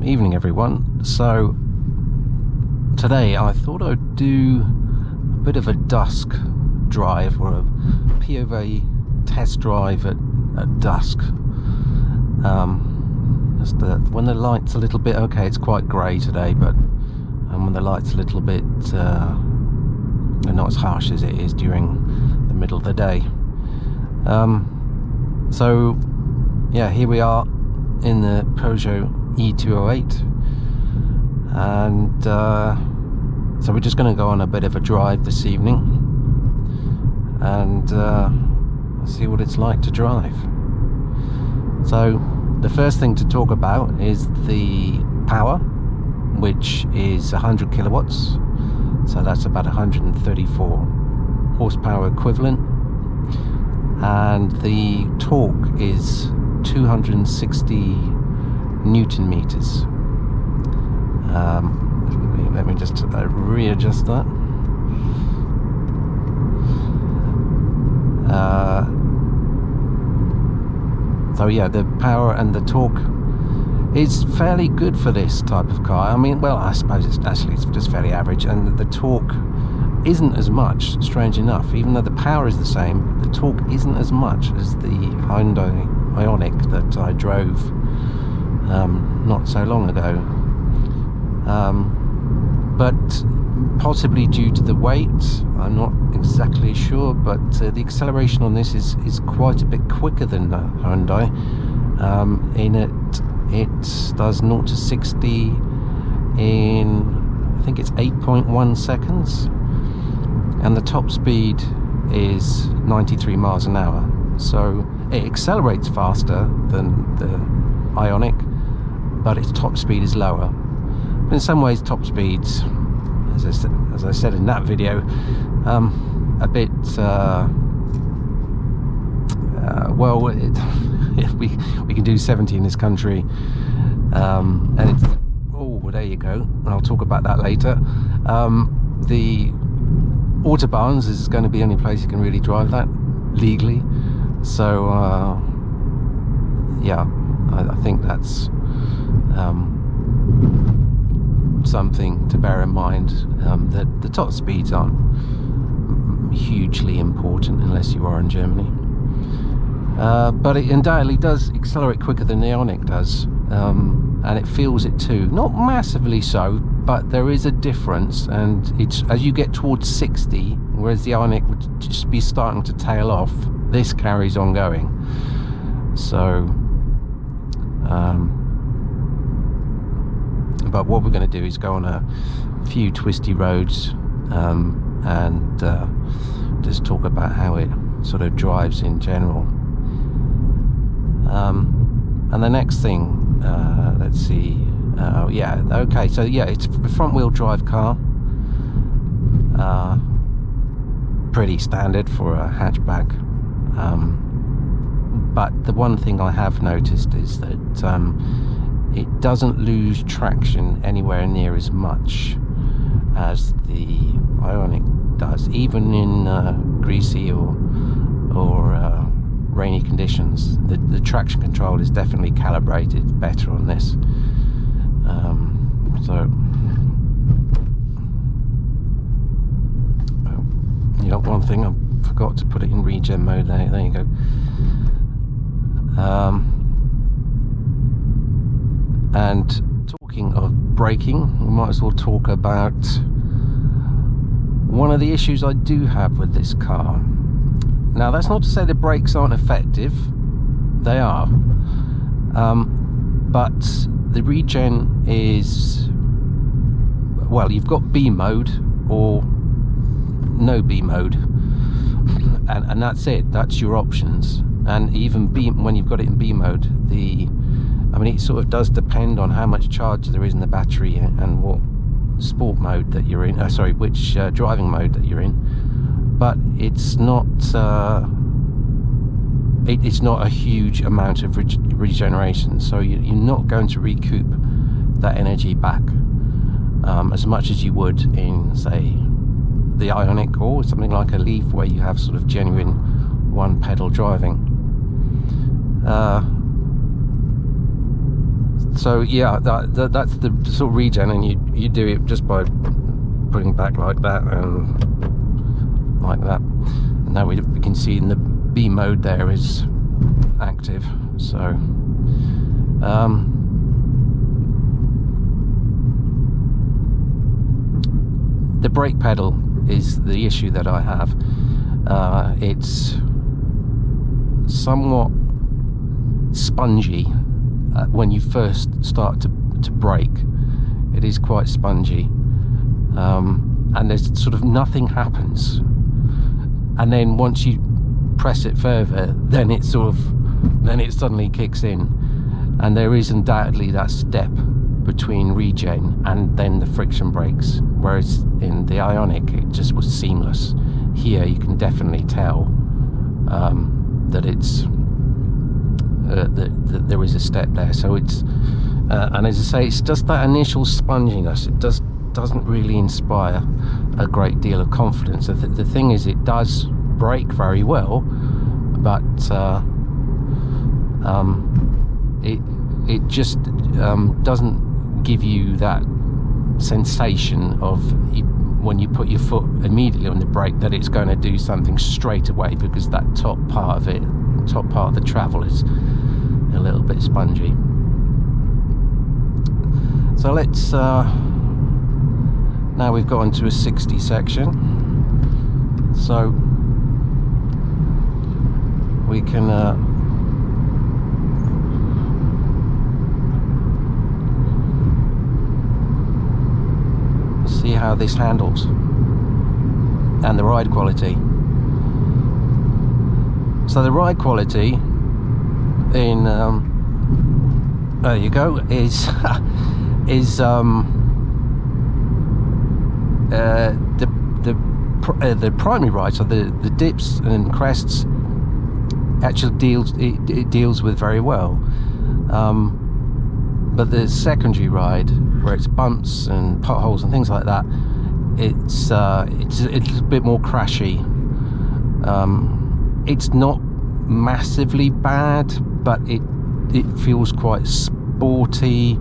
Evening everyone. So today I thought I'd do a bit of a dusk drive, or a POV test drive at dusk. When the light's a little bit, okay, it's quite grey today, but when the light's a little bit not as harsh as it is during the middle of the day. So yeah, here we are in the Peugeot e208, and so we're just going to go on a bit of a drive this evening and see what it's like to drive. So the first thing to talk about is the power, which is 100 kilowatts, so that's about 134 horsepower equivalent, and the torque is 260 Newton meters. Let me just readjust that. So yeah, the power and the torque is fairly good for this type of car. I mean, well, I suppose it's just fairly average, and the torque isn't as much, strange enough. Even though the power is the same, the torque isn't as much as the Hyundai Ioniq that I drove not so long ago. But possibly due to the weight, I'm not exactly sure, but the acceleration on this is quite a bit quicker than the Hyundai. It does 0 to 60 in, I think it's 8.1 seconds, and the top speed is 93 miles an hour. So it accelerates faster than the Ioniq, but its top speed is lower. In some ways, top speeds, as I said in that video, a bit well, we can do 70 in this country, and it's, oh, there you go, I'll talk about that later. The Autobahns is going to be the only place you can really drive that legally, so yeah, I think that's something to bear in mind, that the top speeds aren't hugely important unless you are in Germany, but it undoubtedly does accelerate quicker than the Ioniq does, and it feels it too, not massively so, but there is a difference, and it's as you get towards 60, whereas the Ioniq would just be starting to tail off, this carries on going. So but what we're going to do is go on a few twisty roads and just talk about how it sort of drives in general. And the next thing, let's see, yeah, okay, so yeah, it's a front wheel drive car, pretty standard for a hatchback, but the one thing I have noticed is that it doesn't lose traction anywhere near as much as the Ioniq does, even in greasy or rainy conditions. The traction control is definitely calibrated better on this. So you know, one thing, I forgot to put it in regen mode there. There you go. And talking of braking, we might as well talk about one of the issues I do have with this car. Now, that's not to say the brakes aren't effective, they are, but the regen is, well, you've got B mode or no B mode, and that's it, that's your options. And even B, when you've got it in B mode, I mean, it sort of does depend on how much charge there is in the battery and what sport mode that you're in, which driving mode that you're in. But it's not it's not a huge amount of regeneration, so you're not going to recoup that energy back as much as you would in, say, the Ioniq or something like a Leaf, where you have sort of genuine one pedal driving. So yeah, that's the sort of regen, and you do it just by putting back like that and like that. And now we can see in the B mode there is active. So the brake pedal is the issue that I have. It's somewhat spongy when you first start to brake. It is quite spongy, and there's sort of nothing happens, and then once you press it further, then it suddenly kicks in, and there is undoubtedly that step between regen and then the friction brakes, whereas in the Ioniq it just was seamless. Here you can definitely tell that it's that there is a step there. So it's and as I say, it's just that initial sponginess. It doesn't really inspire a great deal of confidence. The thing is, it does brake very well, but it just doesn't give you that sensation of when you put your foot immediately on the brake that it's going to do something straight away, because that top part of the travel is a little bit spongy. So let's now we've got into a 60 section, so we can see how this handles and the ride quality. So the ride quality in there you go, is the primary ride, so the dips and crests actually deals with very well, but the secondary ride, where it's bumps and potholes and things like that, it's a bit more crashy. It's not massively bad, but it feels quite sporty.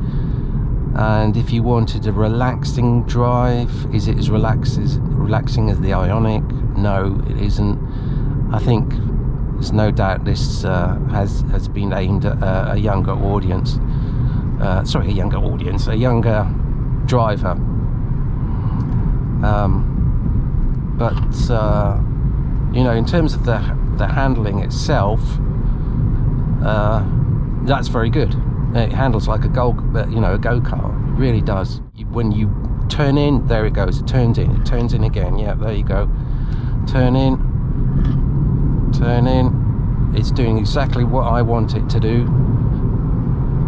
And if you wanted a relaxing drive, is it as relaxing as the Ioniq? No, it isn't. I think there's no doubt this has been aimed at a younger audience. A younger driver. But you know, in terms of the handling itself, that's very good. It handles like a go-kart. It really does. When you turn in, there it goes. It turns in. It turns in again. Yeah, there you go. Turn in. Turn in. It's doing exactly what I want it to do,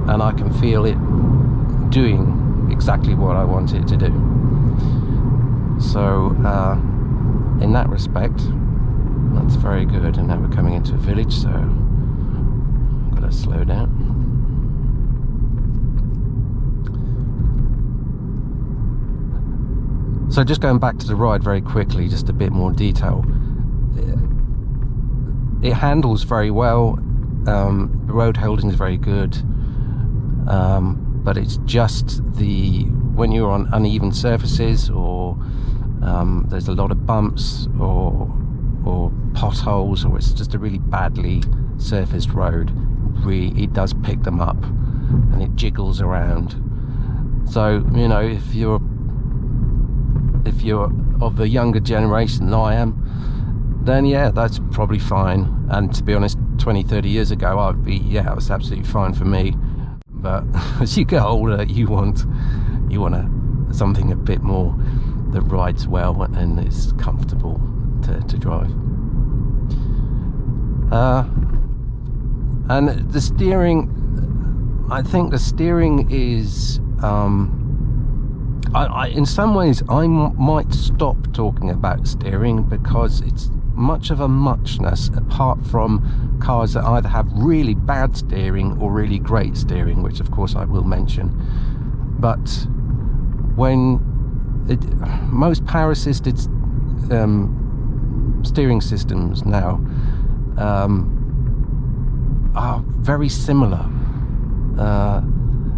and I can feel it doing exactly what I want it to do. So in that respect, that's very good. And now we're coming into a village, so I've got to slow down. So just going back to the ride very quickly, just a bit more detail. It handles very well. The road holding is very good, but it's just when you're on uneven surfaces, or there's a lot of bumps or potholes, or it's just a really badly surfaced road, it does pick them up and it jiggles around. So you know, if you're of the younger generation than I am, then yeah, that's probably fine. And to be honest, 20-30 years ago, it was absolutely fine for me. But as you get older, you want something a bit more that rides well and is comfortable to drive. And the steering, I think the steering is in some ways I might stop talking about steering, because it's much of a muchness, apart from cars that either have really bad steering or really great steering, which of course I will mention. But when most power assisted steering systems now are very similar.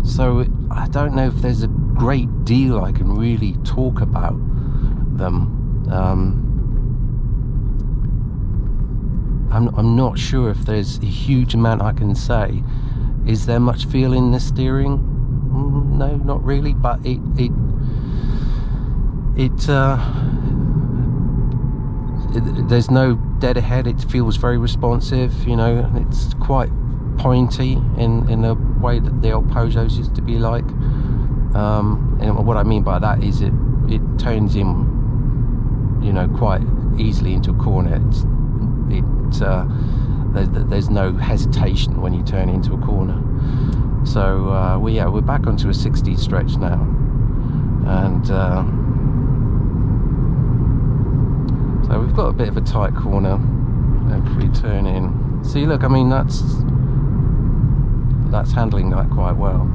So I don't know if there's a great deal I can really talk about them. I'm not sure if there's a huge amount I can say. Is there much feel in the steering? No, not really, but there's no dead ahead. It feels very responsive, you know. It's quite pointy in the way that the old Peugeots used to be like. And what I mean by that is it turns in, you know, quite easily into a corner. There's no hesitation when you turn into a corner. So we're back onto a 60 stretch now, and so we've got a bit of a tight corner. If we turn in, see, look, I mean, that's handling that quite well,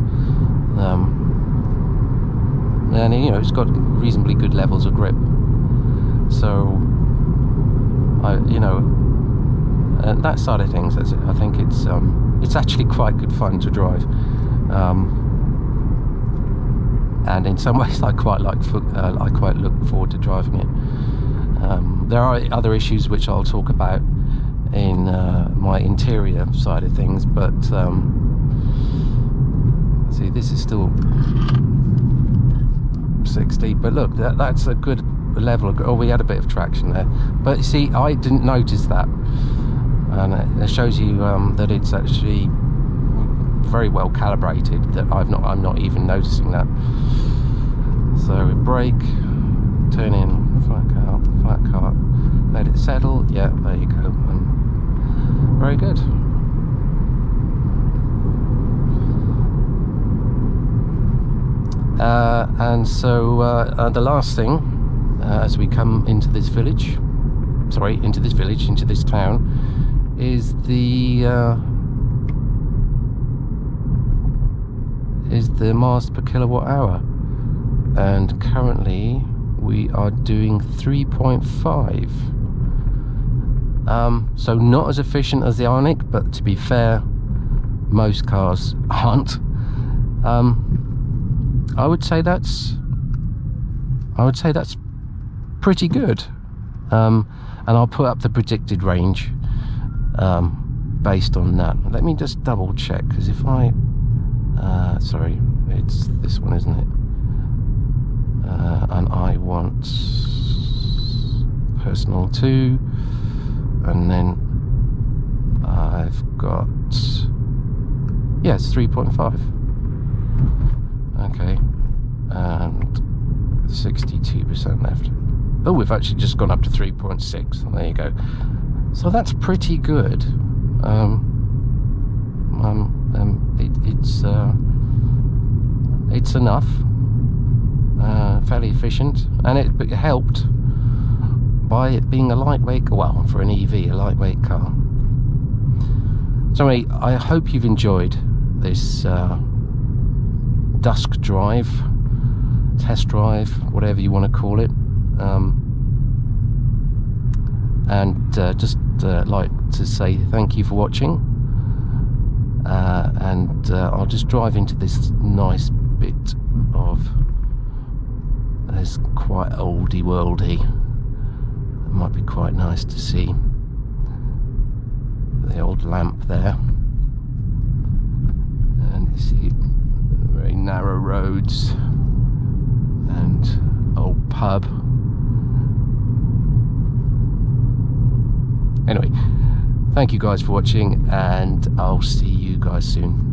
and you know, it's got reasonably good levels of grip. So you know, and that side of things, I think it's actually quite good fun to drive, and in some ways I quite look forward to driving it. There are other issues which I'll talk about in my interior side of things, but see, this is still 60, but look, that's a good level of, oh, we had a bit of traction there, but you see, I didn't notice that, and it shows you that it's actually very well calibrated, that I'm not even noticing that. So we brake, turn in, flat car, let it settle, yeah, there you go, and very good. And so the last thing, as we come into this village, into this town, is the miles per kilowatt hour, and currently we are doing 3.5. So not as efficient as the Ioniq, but to be fair, most cars aren't. I would say that's pretty good, and I'll put up the predicted range based on that. Let me just double check, because if I sorry, it's this one, isn't it? And I want personal 2, and then I've got, yeah, it's 3.5. Okay, and 62% left. Oh, we've actually just gone up to 3.6. There you go. So that's pretty good. It's enough. Fairly efficient, and it helped by it being a lightweight, well, for an EV, a lightweight car. So anyway, I hope you've enjoyed this dusk drive, test drive, whatever you want to call it, and just like to say thank you for watching, and I'll just drive into this nice bit of, there's quite oldie worldy, it might be quite nice to see the old lamp there, and you see very narrow roads and old pub. Anyway, thank you guys for watching, and I'll see you guys soon.